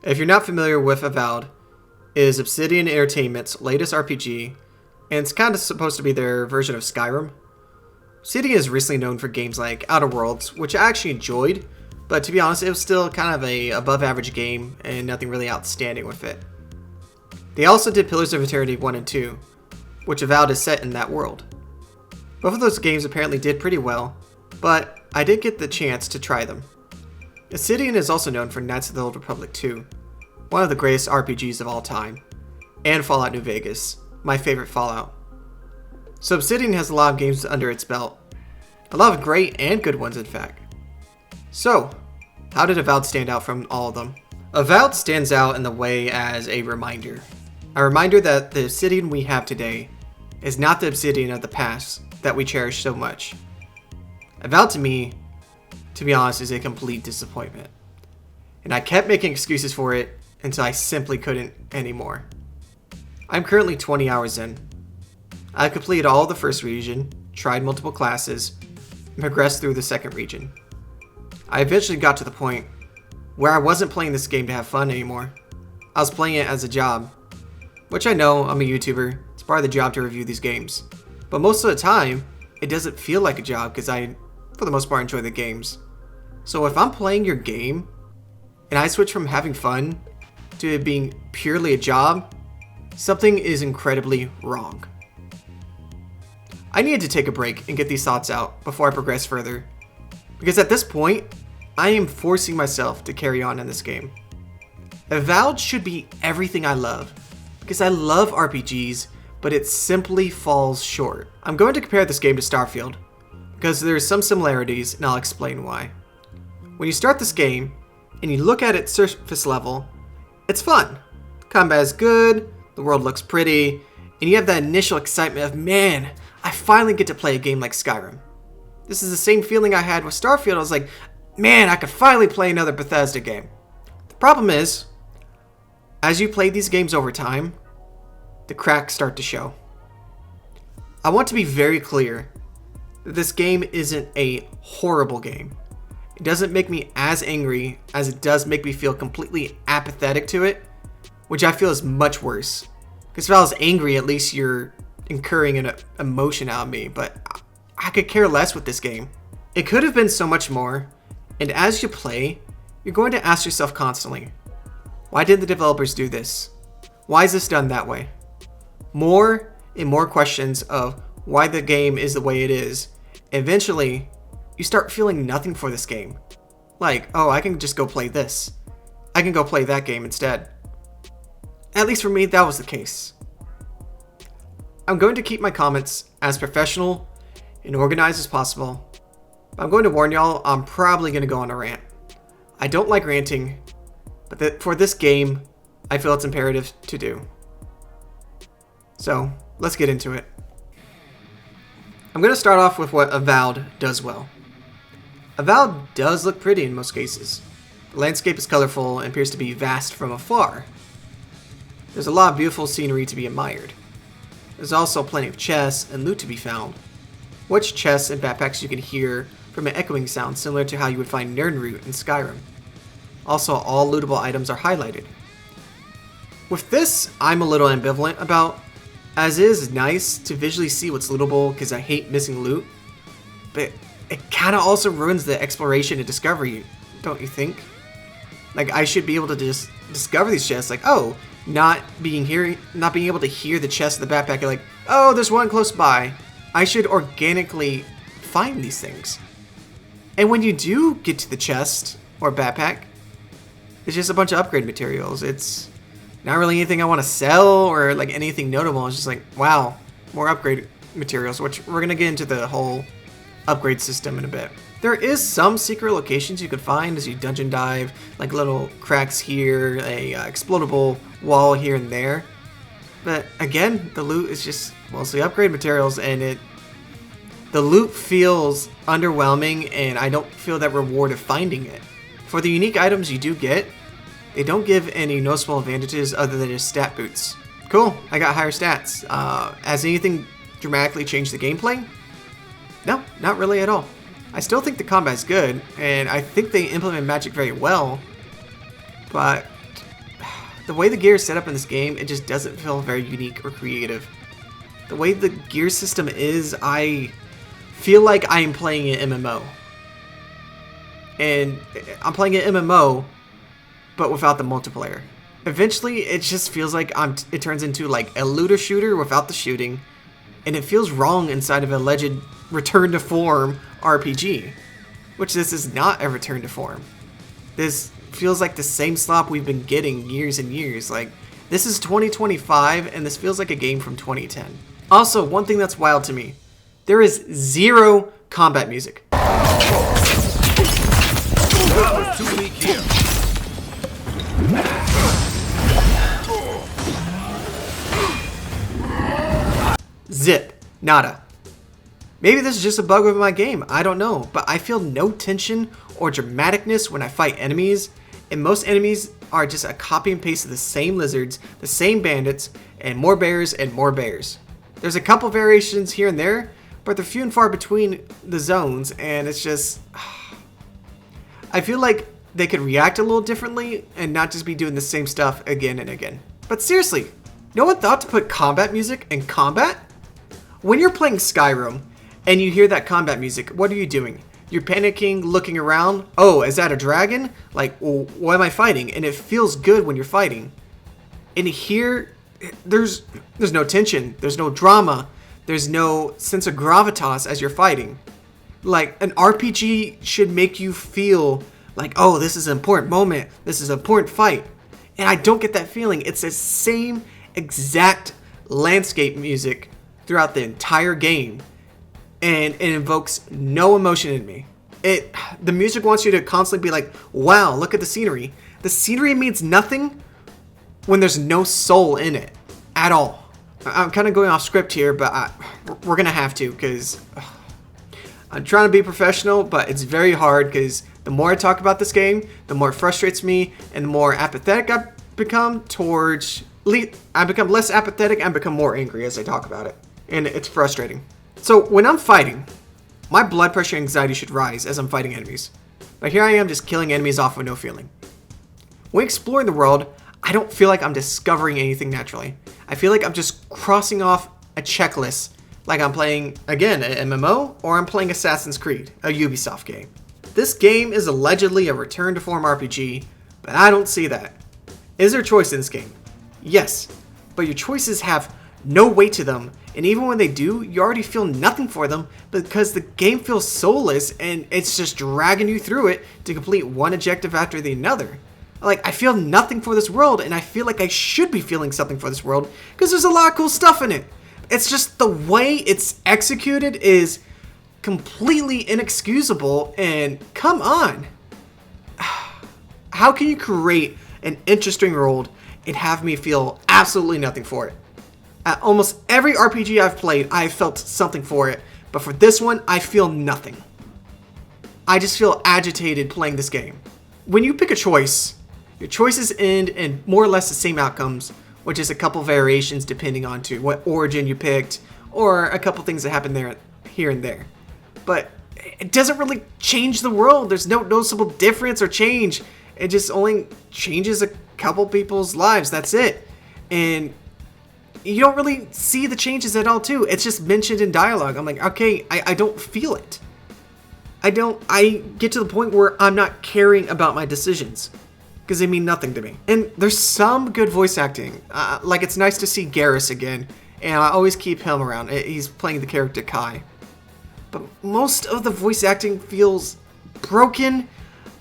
If you're not familiar with Avowed, it is Obsidian Entertainment's latest RPG, and it's kind of supposed to be their version of Skyrim. Obsidian is recently known for games like Outer Worlds, which I actually enjoyed, but to be honest, it was still kind of a above average game and nothing really outstanding with it. They also did Pillars of Eternity 1 and 2, which Avowed is set in that world. Both of those games apparently did pretty well, but I did get the chance to try them. Obsidian is also known for Knights of the Old Republic 2, one of the greatest RPGs of all time, and Fallout New Vegas, my favorite Fallout. So Obsidian has a lot of games under its belt. A lot of great and good ones, in fact. So, how did Avowed stand out from all of them? Avowed stands out in the way as a reminder. A reminder that the Obsidian we have today is not the Obsidian of the past that we cherish so much. Avowed to me, to be honest, is a complete disappointment. And I kept making excuses for it until I simply couldn't anymore. I'm currently 20 hours in. I completed all of the first region, tried multiple classes, and progressed through the second region. I eventually got to the point where I wasn't playing this game to have fun anymore. I was playing it as a job. Which I know, I'm a YouTuber, it's part of the job to review these games. But most of the time, it doesn't feel like a job because I, for the most part, enjoy the games. So if I'm playing your game, and I switch from having fun to it being purely a job, something is incredibly wrong. I needed to take a break and get these thoughts out before I progress further. Because at this point, I am forcing myself to carry on in this game. Avowed should be everything I love, because I love RPGs, but it simply falls short. I'm going to compare this game to Starfield, because there are some similarities and I'll explain why. When you start this game, and you look at it surface level, it's fun. Combat is good, the world looks pretty, and you have that initial excitement of, man, I finally get to play a game like Skyrim. This is the same feeling I had with Starfield. I was like, man, I could finally play another Bethesda game. The problem is, as you play these games over time, the cracks start to show. I want to be very clear that this game isn't a horrible game. It doesn't make me as angry as it does make me feel completely apathetic to it, which I feel is much worse. Because if I was angry, at least you're incurring an emotion out of me, but I could care less with this game. It could have been so much more, and as you play, you're going to ask yourself constantly, why did the developers do this? Why is this done that way? More and more questions of why the game is the way it is. Eventually, you start feeling nothing for this game. Like, oh, I can just go play this. I can go play that game instead. At least for me, that was the case. I'm going to keep my comments as professional and organized as possible. But I'm going to warn y'all, I'm probably going to go on a rant. I don't like ranting, but for this game, I feel it's imperative to do. So, let's get into it. I'm going to start off with what Avowed does well. Avowed does look pretty in most cases. The landscape is colorful and appears to be vast from afar. There's a lot of beautiful scenery to be admired. There's also plenty of chests and loot to be found, which chests and backpacks you can hear from an echoing sound similar to how you would find Nirnroot in Skyrim. Also, all lootable items are highlighted. With this, I'm a little ambivalent about, as it is nice to visually see what's lootable because I hate missing loot, but it kind of also ruins the exploration and discovery, don't you think? Like, I should be able to just discover these chests, like, oh, not being able to hear the chest of the backpack, like, oh, there's one close by. I should organically find these things. And when you do get to the chest or backpack, it's just a bunch of upgrade materials. It's not really anything I want to sell or like anything notable. It's just like, wow, more upgrade materials, which we're going to get into the whole upgrade system in a bit. There is some secret locations you could find as you dungeon dive, like little cracks here, a explodable wall here and there. But again, the loot is just mostly upgrade materials, and the loot feels underwhelming, and I don't feel that reward of finding it. For the unique items you do get, they don't give any noticeable advantages other than just stat boosts. Cool, I got higher stats. Has anything dramatically changed the gameplay? No, not really at all. I still think the combat is good, and I think they implement magic very well, but the way the gear is set up in this game, it just doesn't feel very unique or creative. The way the gear system is, I feel like I am playing an MMO. And I'm playing an MMO, but without the multiplayer. Eventually, it just feels like it turns into like a looter shooter without the shooting, and it feels wrong inside of a alleged return to form RPG, which this is not a return to form. This feels like the same slop we've been getting years and years. Like, this is 2025, and this feels like a game from 2010. Also, one thing that's wild to me, there is zero combat music. Too weak here. Zip. Nada. Maybe this is just a bug with my game, I don't know, but I feel no tension or dramaticness when I fight enemies, and most enemies are just a copy and paste of the same lizards, the same bandits, and more bears and more bears. There's a couple variations here and there, but they're few and far between the zones, and it's just... I feel like they could react a little differently and not just be doing the same stuff again and again. But seriously, no one thought to put combat music in combat? When you're playing Skyrim and you hear that combat music, what are you doing? You're panicking, looking around. Oh, is that a dragon? Like, well, what am I fighting? And it feels good when you're fighting. And here, there's no tension. There's no drama. There's no sense of gravitas as you're fighting. Like, an RPG should make you feel like, oh, this is an important moment. This is an important fight. And I don't get that feeling. It's the same exact landscape music throughout the entire game. And it invokes no emotion in me. The music wants you to constantly be like, wow, look at the scenery. The scenery means nothing when there's no soul in it at all. I'm kind of going off script here, but we're going to have to, because I'm trying to be professional, but it's very hard, because the more I talk about this game, the more it frustrates me, and the more apathetic I become towards... I become less apathetic and become more angry as I talk about it. And it's frustrating. So when I'm fighting, my blood pressure and anxiety should rise as I'm fighting enemies. But here I am just killing enemies off with no feeling. When exploring the world, I don't feel like I'm discovering anything naturally. I feel like I'm just crossing off a checklist, like I'm playing, again, an MMO, or I'm playing Assassin's Creed, a Ubisoft game. This game is allegedly a return to form RPG, but I don't see that. Is there choice in this game? Yes, but your choices have no weight to them, and even when they do, you already feel nothing for them because the game feels soulless and it's just dragging you through it to complete one objective after the another. Like, I feel nothing for this world, and I feel like I should be feeling something for this world because there's a lot of cool stuff in it. It's just the way it's executed is completely inexcusable, and come on. How can you create an interesting world and have me feel absolutely nothing for it? At almost every RPG I've played, I've felt something for it, but for this one, I feel nothing. I just feel agitated playing this game. When you pick a choice, your choices end in more or less the same outcomes, which is a couple variations depending on to what origin you picked, or a couple things that happen there, here and there. But it doesn't really change the world. There's no noticeable difference or change. It just only changes a couple people's lives. That's it. And you don't really see the changes at all, too. It's just mentioned in dialogue. I'm like, okay, I don't feel it. I get to the point where I'm not caring about my decisions because they mean nothing to me. And there's some good voice acting. Like, it's nice to see Garrus again, and I always keep him around. He's playing the character Kai. But most of the voice acting feels broken,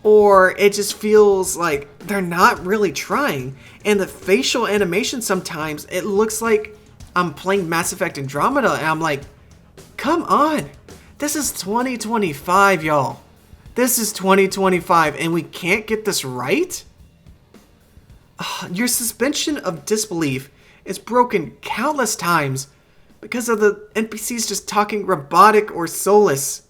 or it just feels like they're not really trying. And the facial animation sometimes, it looks like I'm playing Mass Effect Andromeda, and I'm like, come on. This is 2025, y'all. This is 2025, and we can't get this right? Your suspension of disbelief is broken countless times because of the NPCs just talking robotic or soulless.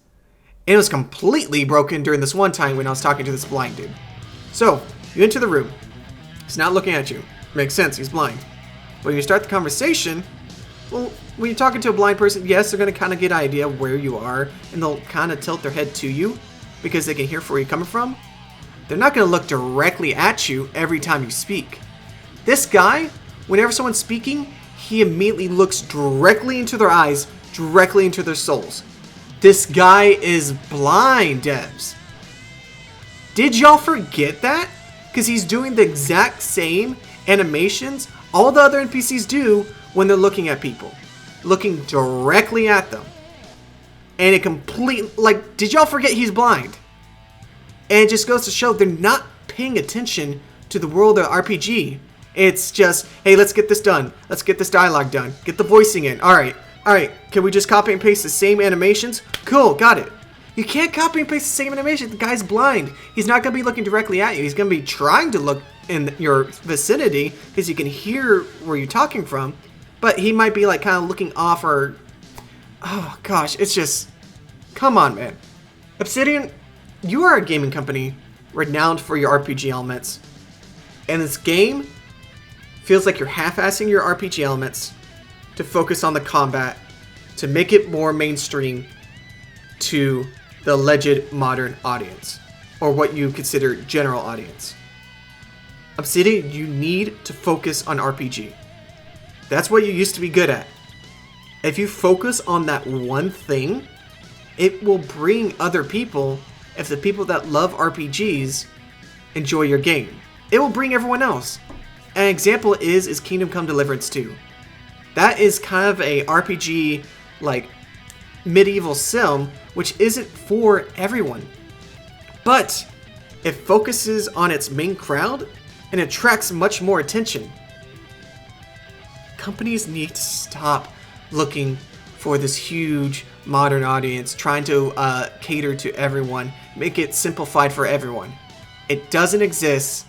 And it was completely broken during this one time when I was talking to this blind dude. So, you enter the room. He's not looking at you. Makes sense, he's blind. But when you start the conversation, well, when you're talking to a blind person, yes, they're going to kind of get an idea of where you are, and they'll kind of tilt their head to you because they can hear where you're coming from. They're not going to look directly at you every time you speak. This guy, whenever someone's speaking, he immediately looks directly into their eyes, directly into their souls. This guy is blind, devs. Did y'all forget that? Because he's doing the exact same animations all the other NPCs do when they're looking at people. Looking directly at them. And it did y'all forget he's blind? And it just goes to show they're not paying attention to the world of RPG. It's just, hey, let's get this done. Let's get this dialogue done. Get the voicing in. Alright, can we just copy and paste the same animations? Cool, got it. You can't copy and paste the same animation. The guy's blind. He's not going to be looking directly at you. He's going to be trying to look in your vicinity because you can hear where you're talking from. But he might be like kind of looking off or... Oh gosh, it's just... Come on, man. Obsidian, you are a gaming company renowned for your RPG elements. And this game feels like you're half-assing your RPG elements to focus on the combat, to make it more mainstream to the alleged modern audience, or what you consider general audience. Obsidian, you need to focus on RPG. That's what you used to be good at. If you focus on that one thing, it will bring other people. If the people that love RPGs enjoy your game, it will bring everyone else. An example is Kingdom Come Deliverance 2. That is kind of a RPG like medieval sim, which isn't for everyone. But it focuses on its main crowd and attracts much more attention. Companies need to stop looking for this huge modern audience, trying to cater to everyone, make it simplified for everyone. It doesn't exist.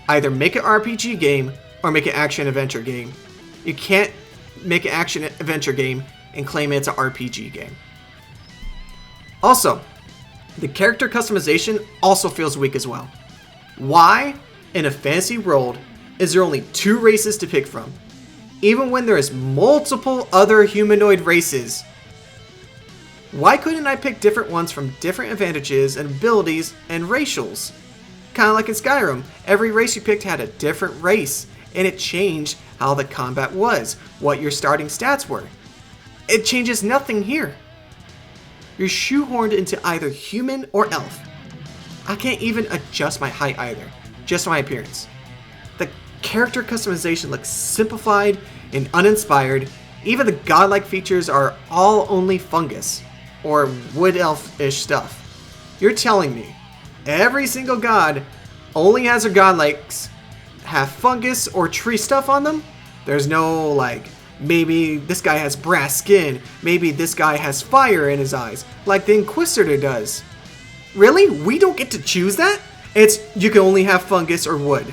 Either make an RPG game or make an action-adventure game. You can't make an action-adventure game and claim it's an RPG game. Also, the character customization also feels weak as well. Why, in a fantasy world, is there only 2 races to pick from? Even when there is multiple other humanoid races. Why couldn't I pick different ones from different advantages and abilities and racials? Kind of like in Skyrim, every race you picked had a different race, and it changed how the combat was, what your starting stats were. It changes nothing here. You're shoehorned into either human or elf. I can't even adjust my height either, just my appearance. The character customization looks simplified and uninspired. Even the godlike features are all only fungus, or wood elf-ish stuff. You're telling me every single god only has their godlikes have fungus or tree stuff on them? There's no like, maybe this guy has brass skin, maybe this guy has fire in his eyes, like the Inquisitor does. Really? We don't get to choose that? It's, you can only have fungus or wood.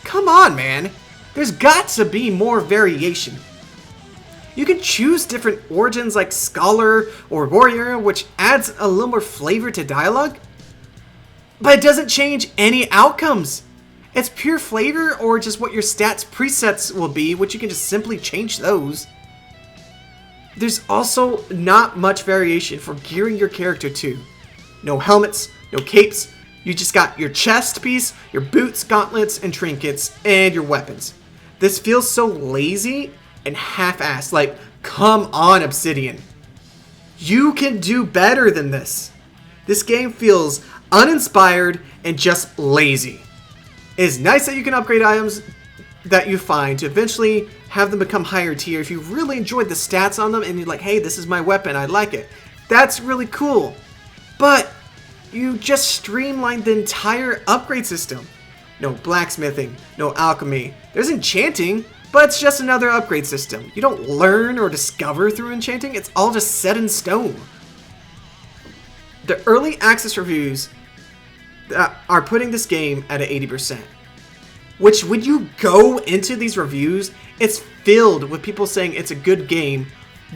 Come on, man. There's got to be more variation. You can choose different origins like Scholar or Warrior, which adds a little more flavor to dialogue. But it doesn't change any outcomes. It's pure flavor or just what your stats presets will be, which you can just simply change those. There's also not much variation for gearing your character to. No helmets, no capes, you just got your chest piece, your boots, gauntlets, and trinkets, and your weapons. This feels so lazy and half-assed, like, come on, Obsidian. You can do better than this. This game feels uninspired and just lazy. It's nice that you can upgrade items that you find to eventually have them become higher tier if you really enjoyed the stats on them and you're like, hey, this is my weapon, I like it. That's really cool. But you just streamlined the entire upgrade system. No blacksmithing, no alchemy. There's enchanting, but it's just another upgrade system. You don't learn or discover through enchanting, it's all just set in stone. The early access reviews are putting this game at an 80%. Which, when you go into these reviews, it's filled with people saying it's a good game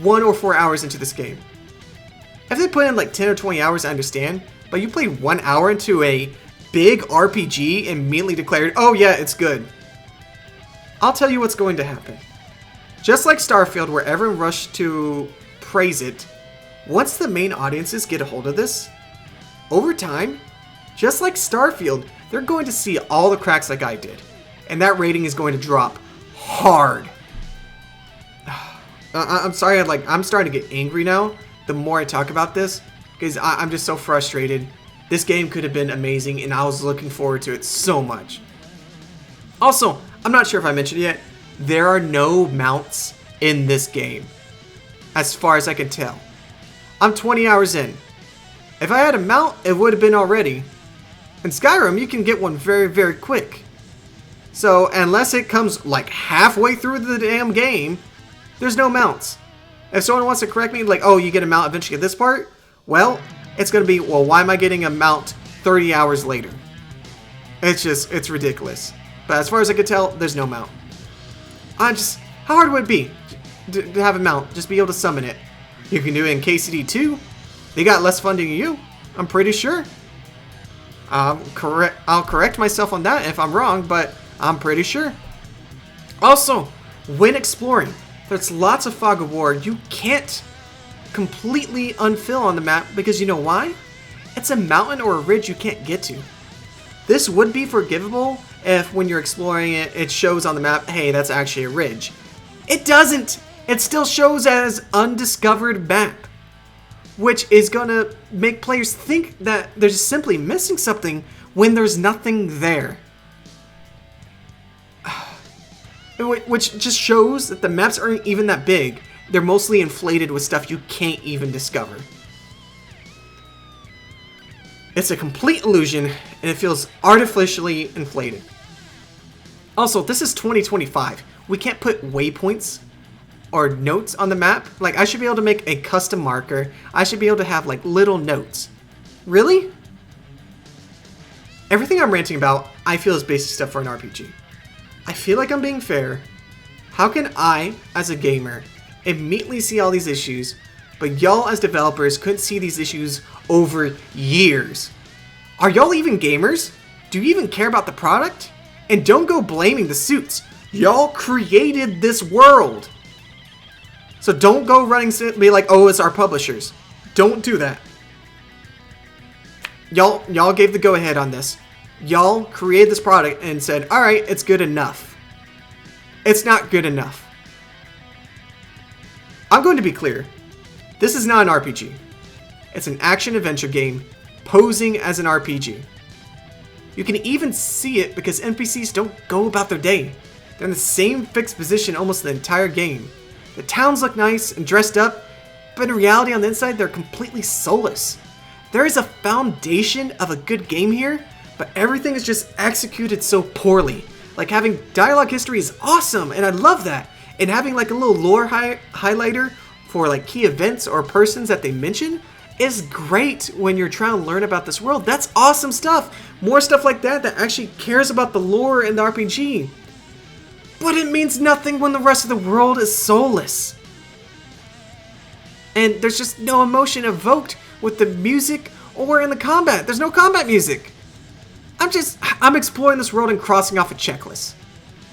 1 or 4 hours into this game. If they put in like 10 or 20 hours, I understand, but you played 1 hour into a big RPG and immediately declared, oh yeah, it's good. I'll tell you what's going to happen. Just like Starfield, where everyone rushed to praise it, once the main audiences get a hold of this, over time, just like Starfield, they're going to see all the cracks like I did. and that rating is going to drop hard. I'm sorry, I'm starting to get angry now the more I talk about this, because I'm just so frustrated. This game could have been amazing, and I was looking forward to it so much. Also, I'm not sure if I mentioned it yet, there are no mounts in this game, as far as I can tell. I'm 20 hours in. If I had a mount, it would have been already. In Skyrim, you can get one very, very quick. So, unless it comes like halfway through the damn game, there's no mounts. If someone wants to correct me, like, oh, you get a mount eventually at this part, well, it's going to be, well, why am I getting a mount 30 hours later? It's ridiculous. But as far as I can tell, there's no mount. How hard would it be to have a mount? Just be able to summon it. You can do it in KCD 2. They got less funding than you, I'm pretty sure. I'll correct myself on that if I'm wrong, but I'm pretty sure. Also, when exploring, there's lots of fog of war you can't completely unfill on the map because you know why? It's a mountain or a ridge you can't get to. This would be forgivable if when you're exploring it, it shows on the map, hey, that's actually a ridge. It doesn't! It still shows as undiscovered map, which is gonna make players think that they're just simply missing something when there's nothing there. Which just shows that the maps aren't even that big. They're mostly inflated with stuff you can't even discover. It's a complete illusion, and it feels artificially inflated. Also, this is 2025. We can't put waypoints or notes on the map. Like, I should be able to make a custom marker. I should be able to have, like, little notes. Really? Everything I'm ranting about, I feel is basic stuff for an RPG. I feel like I'm being fair. How can I, as a gamer, immediately see all these issues, but y'all as developers couldn't see these issues over years? Are y'all even gamers? Do you even care about the product? And don't go blaming the suits. Y'all created this world. So don't go running to be like, oh, it's our publishers. Don't do that. Y'all gave the go-ahead on this. Y'all created this product and said, alright, it's good enough. It's not good enough. I'm going to be clear. This is not an RPG. It's an action-adventure game posing as an RPG. You can even see it because NPCs don't go about their day. They're in the same fixed position almost the entire game. The towns look nice and dressed up, but in reality on the inside they're completely soulless. There is a foundation of a good game here, but everything is just executed so poorly. Like having dialogue history is awesome, and I love that. And having like a little lore highlighter for like key events or persons that they mention is great when you're trying to learn about this world. That's awesome stuff. More stuff like that that actually cares about the lore in the RPG. But it means nothing when the rest of the world is soulless. And there's just no emotion evoked with the music or in the combat. There's no combat music. I'm exploring this world and crossing off a checklist.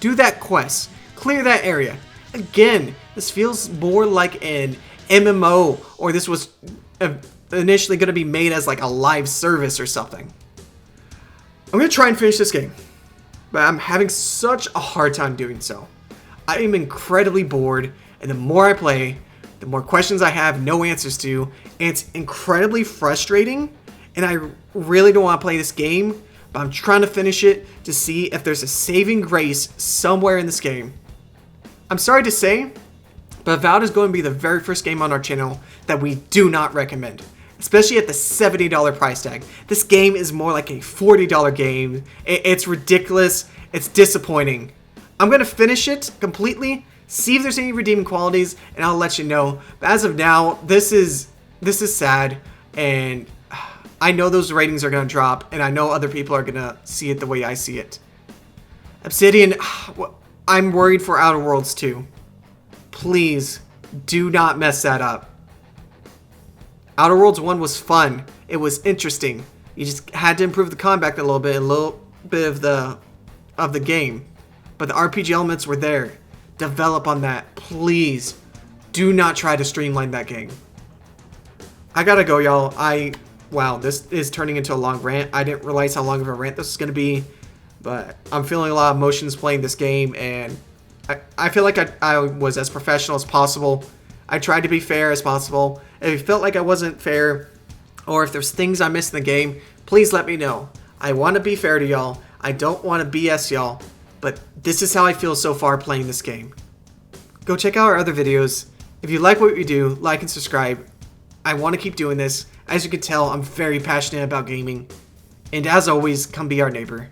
Do that quest. Clear that area. Again, this feels more like an MMO, or this was initially going to be made as like a live service or something. I'm going to try and finish this game, but I'm having such a hard time doing so. I am incredibly bored, and the more I play, the more questions I have no answers to, and it's incredibly frustrating, and I really don't want to play this game, but I'm trying to finish it to see if there's a saving grace somewhere in this game. I'm sorry to say, but Avowed is going to be the very first game on our channel that we do not recommend, especially at the $70 price tag. This game is more like a $40 game. It's ridiculous. It's disappointing. I'm going to finish it completely, see if there's any redeeming qualities, and I'll let you know. But as of now, this is sad, and I know those ratings are going to drop, and I know other people are going to see it the way I see it. Obsidian, I'm worried for Outer Worlds 2. Please, do not mess that up. Outer Worlds 1 was fun. It was interesting. You just had to improve the combat a little bit of the game. But the RPG elements were there. Develop on that. Please, do not try to streamline that game. I gotta go, y'all. Wow, this is turning into a long rant. I didn't realize how long of a rant this is going to be. But I'm feeling a lot of emotions playing this game, and I feel like I was as professional as possible. I tried to be fair as possible. If it felt like I wasn't fair, or if there's things I missed in the game, please let me know. I want to be fair to y'all. I don't want to BS y'all. But this is how I feel so far playing this game. Go check out our other videos. If you like what we do, like and subscribe. I want to keep doing this. As you can tell, I'm very passionate about gaming. And as always, come be our neighbor.